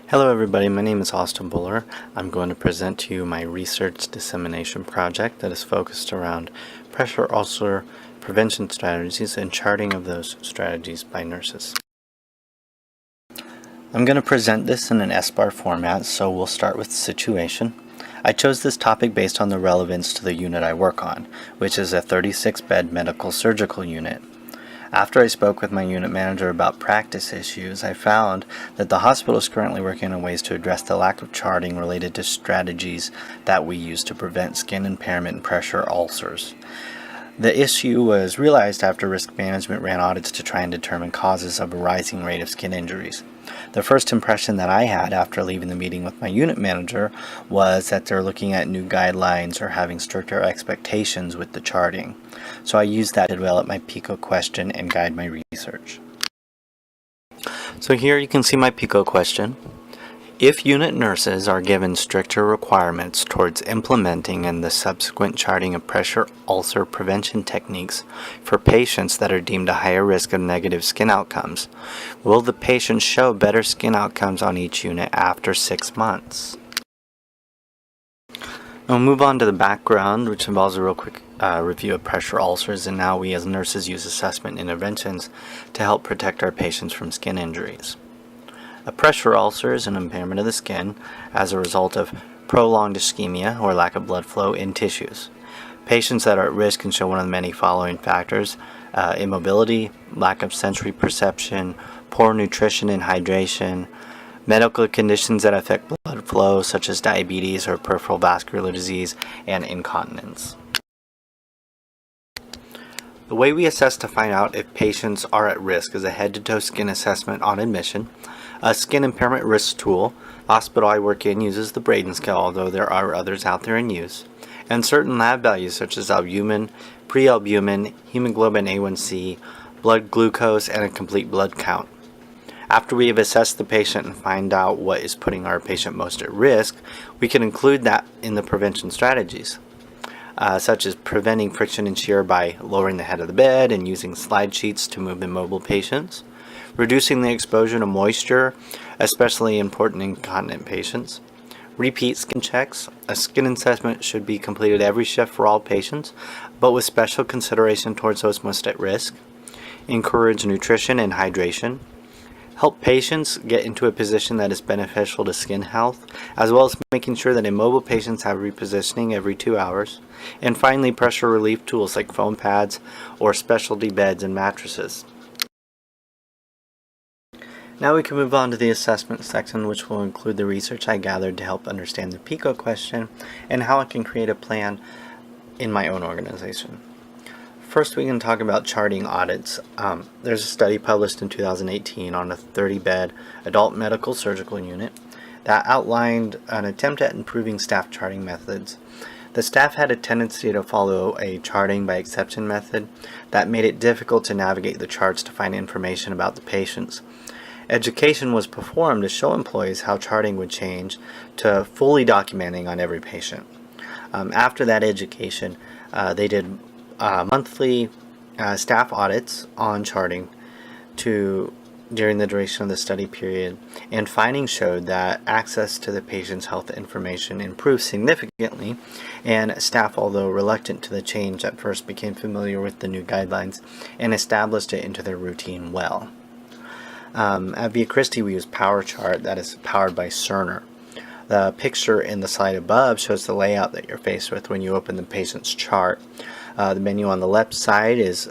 Hello everybody, my name is Austin Buller. I'm going to present to you my research dissemination project that is focused around pressure ulcer prevention strategies and charting of those strategies by nurses. I'm going to present this in an SBAR format, so we'll start with the situation. I chose this topic based on the relevance to the unit I work on, which is a 36-bed medical surgical unit. After I spoke with my unit manager about practice issues, I found that the hospital is currently working on ways to address the lack of charting related to strategies that we use to prevent skin impairment and pressure ulcers. The issue was realized after risk management ran audits to try and determine causes of a rising rate of skin injuries. The first impression that I had after leaving the meeting with my unit manager was that they're looking at new guidelines or having stricter expectations with the charting. So I used that to develop my PICO question and guide my research. So here you can see my PICO question. If unit nurses are given stricter requirements towards implementing and the subsequent charting of pressure ulcer prevention techniques for patients that are deemed a higher risk of negative skin outcomes, will the patient show better skin outcomes on each unit after 6 months? We'll move on to the background, which involves a real quick review of pressure ulcers and how we as nurses use assessment interventions to help protect our patients from skin injuries. A pressure ulcer is an impairment of the skin as a result of prolonged ischemia or lack of blood flow in tissues. Patients that are at risk can show one of the many following factors: immobility, lack of sensory perception, poor nutrition and hydration, medical conditions that affect blood flow such as diabetes or peripheral vascular disease, and incontinence. The way we assess to find out if patients are at risk is a head-to-toe skin assessment on admission. A skin impairment risk tool. The hospital I work in uses the Braden scale, although there are others out there in use. And certain lab values such as albumin, prealbumin, hemoglobin A1C, blood glucose, and a complete blood count. After we have assessed the patient and find out what is putting our patient most at risk, we can include that in the prevention strategies. Such as preventing friction and shear by lowering the head of the bed and using slide sheets to move immobile patients, reducing the exposure to moisture, especially important in incontinent patients, repeat skin checks. A skin assessment should be completed every shift for all patients, but with special consideration towards those most at risk, encourage nutrition and hydration, help patients get into a position that is beneficial to skin health, as well as making sure that immobile patients have repositioning every 2 hours. And finally, pressure relief tools like foam pads or specialty beds and mattresses. Now we can move on to the assessment section, which will include the research I gathered to help understand the PICO question and how I can create a plan in my own organization. First, we can talk about charting audits. There's a study published in 2018 on a 30-bed adult medical surgical unit that outlined an attempt at improving staff charting methods. The staff had a tendency to follow a charting by exception method that made it difficult to navigate the charts to find information about the patients. Education was performed to show employees how charting would change to fully documenting on every patient. After that education, they did monthly staff audits on charting during the duration of the study period, and findings showed that access to the patient's health information improved significantly, and staff, although reluctant to the change at first, became familiar with the new guidelines and established it into their routine well. At Via Christi, we use PowerChart that is powered by Cerner. The picture in the slide above shows the layout that you're faced with when you open the patient's chart. The menu on the left side is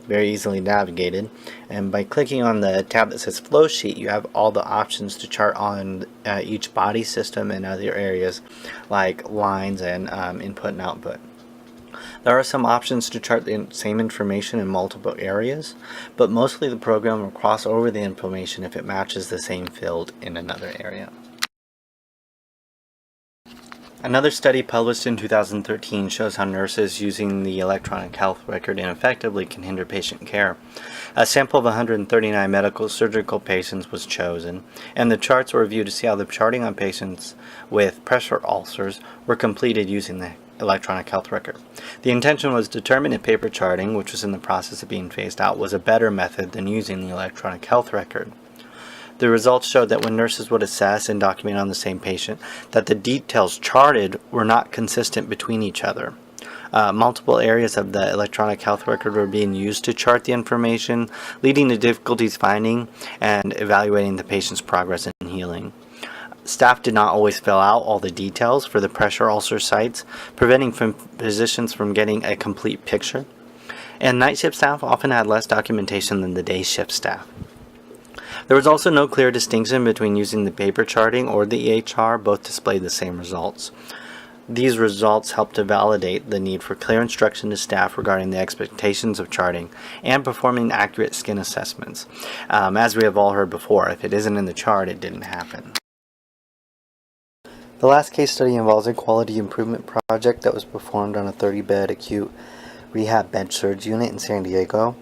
very easily navigated, and by clicking on the tab that says Flow Sheet, you have all the options to chart on each body system and other areas like lines and input and output. There are some options to chart the same information in multiple areas, but mostly the program will cross over the information if it matches the same field in another area. Another study published in 2013 shows how nurses using the electronic health record ineffectively can hinder patient care. A sample of 139 medical surgical patients was chosen, and the charts were reviewed to see how the charting on patients with pressure ulcers were completed using the electronic health record. The intention was to determine if paper charting, which was in the process of being phased out, was a better method than using the electronic health record. The results showed that when nurses would assess and document on the same patient, that the details charted were not consistent between each other. Multiple areas of the electronic health record were being used to chart the information, leading to difficulties finding and evaluating the patient's progress in healing. Staff did not always fill out all the details for the pressure ulcer sites, preventing physicians from getting a complete picture. And night shift staff often had less documentation than the day shift staff. There was also no clear distinction between using the paper charting or the EHR. Both displayed the same results. These results helped to validate the need for clear instruction to staff regarding the expectations of charting and performing accurate skin assessments. As we have all heard before, if it isn't in the chart, it didn't happen. The last case study involves a quality improvement project that was performed on a 30-bed acute rehab med-surg unit in San Diego.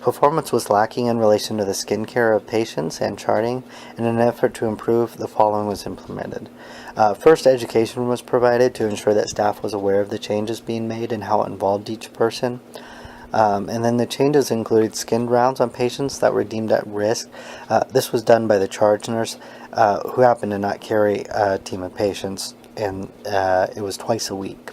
Performance was lacking in relation to the skin care of patients and charting. In an effort to improve, the following was implemented. First, education was provided to ensure that staff was aware of the changes being made and how it involved each person. And then the changes included skin rounds on patients that were deemed at risk. This was done by the charge nurse, who happened to not carry a team of patients, and it was twice a week.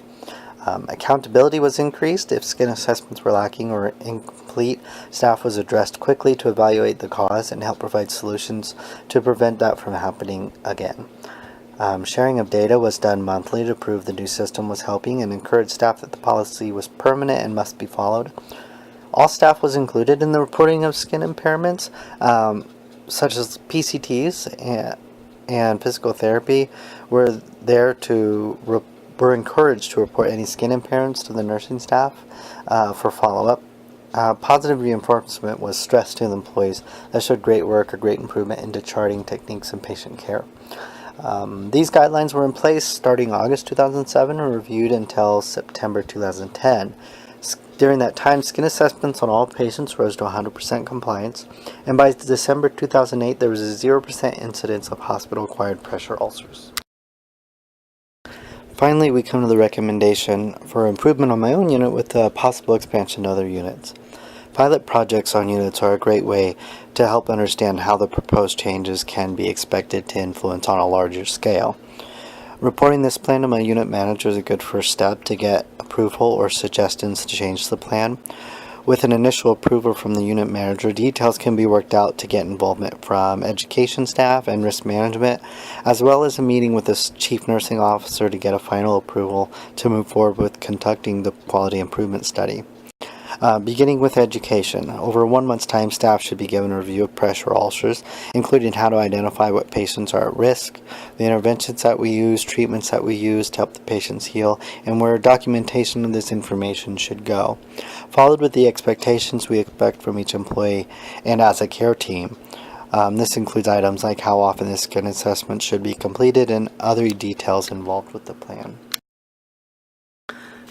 Accountability was increased. If skin assessments were lacking or incomplete, staff was addressed quickly to evaluate the cause and help provide solutions to prevent that from happening again. Sharing of data was done monthly to prove the new system was helping and encourage staff that the policy was permanent and must be followed. All staff was included in the reporting of skin impairments, such as PCTs and physical therapy, were encouraged to report any skin impairments to the nursing staff for follow-up. Positive reinforcement was stressed to the employees that showed great work or great improvement into charting techniques and patient care. These guidelines were in place starting August 2007 and reviewed until September 2010. During that time, skin assessments on all patients rose to 100% compliance, and by December 2008, there was a 0% incidence of hospital-acquired pressure ulcers. Finally, we come to the recommendation for improvement on my own unit with the possible expansion to other units. Pilot projects on units are a great way to help understand how the proposed changes can be expected to influence on a larger scale. Reporting this plan to my unit manager is a good first step to get approval or suggestions to change the plan. With an initial approval from the unit manager, details can be worked out to get involvement from education staff and risk management, as well as a meeting with the chief nursing officer to get a final approval to move forward with conducting the quality improvement study. Beginning with education. Over a 1 month's time, staff should be given a review of pressure ulcers, including how to identify what patients are at risk, the interventions that we use, treatments that we use to help the patients heal, and where documentation of this information should go. Followed with the expectations we expect from each employee and as a care team. This includes items like how often the skin assessment should be completed and other details involved with the plan.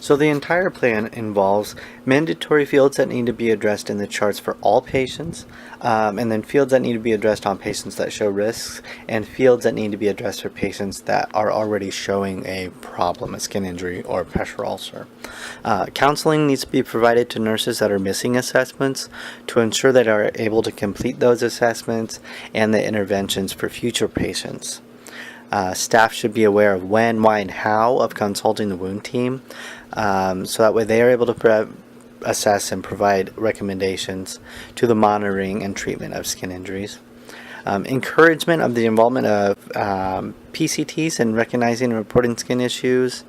So the entire plan involves mandatory fields that need to be addressed in the charts for all patients, and then fields that need to be addressed on patients that show risks, and fields that need to be addressed for patients that are already showing a problem, a skin injury or pressure ulcer. Counseling needs to be provided to nurses that are missing assessments to ensure that they are able to complete those assessments and the interventions for future patients. Staff should be aware of when, why, and how of consulting the wound team, so that way they are able to assess and provide recommendations to the monitoring and treatment of skin injuries. Encouragement of the involvement of PCTs in recognizing and reporting skin issues,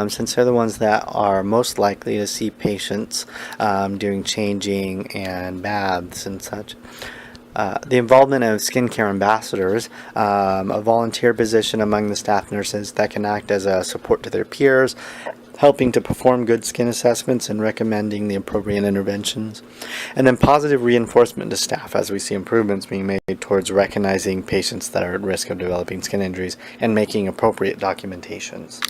since they're the ones that are most likely to see patients during changing and baths and such. The involvement of skincare ambassadors, a volunteer position among the staff nurses that can act as a support to their peers, helping to perform good skin assessments and recommending the appropriate interventions. And then positive reinforcement to staff as we see improvements being made towards recognizing patients that are at risk of developing skin injuries and making appropriate documentations.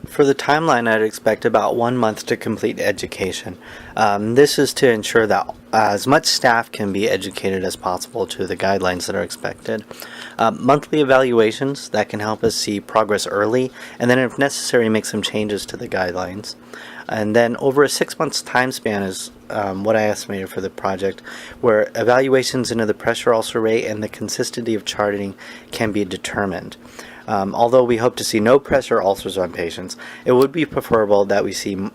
For the timeline, I'd expect about 1 month to complete education. This is to ensure that as much staff can be educated as possible to the guidelines that are expected. Monthly evaluations that can help us see progress early, and then if necessary make some changes to the guidelines. And then over a 6 months time span is what I estimated for the project, where evaluations into the pressure ulcer rate and the consistency of charting can be determined. Although we hope to see no pressure ulcers on patients, it would be preferable that we see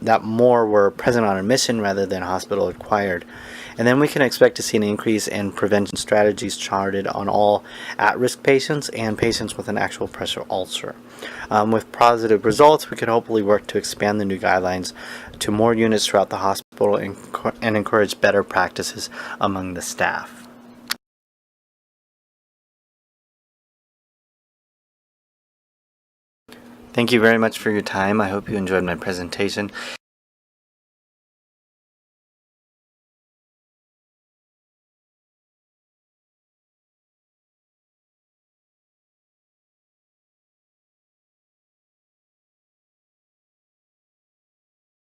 that more were present on admission rather than hospital acquired. And then we can expect to see an increase in prevention strategies charted on all at-risk patients and patients with an actual pressure ulcer. With positive results, we could hopefully work to expand the new guidelines to more units throughout the hospital and encourage better practices among the staff. Thank you very much for your time. I hope you enjoyed my presentation.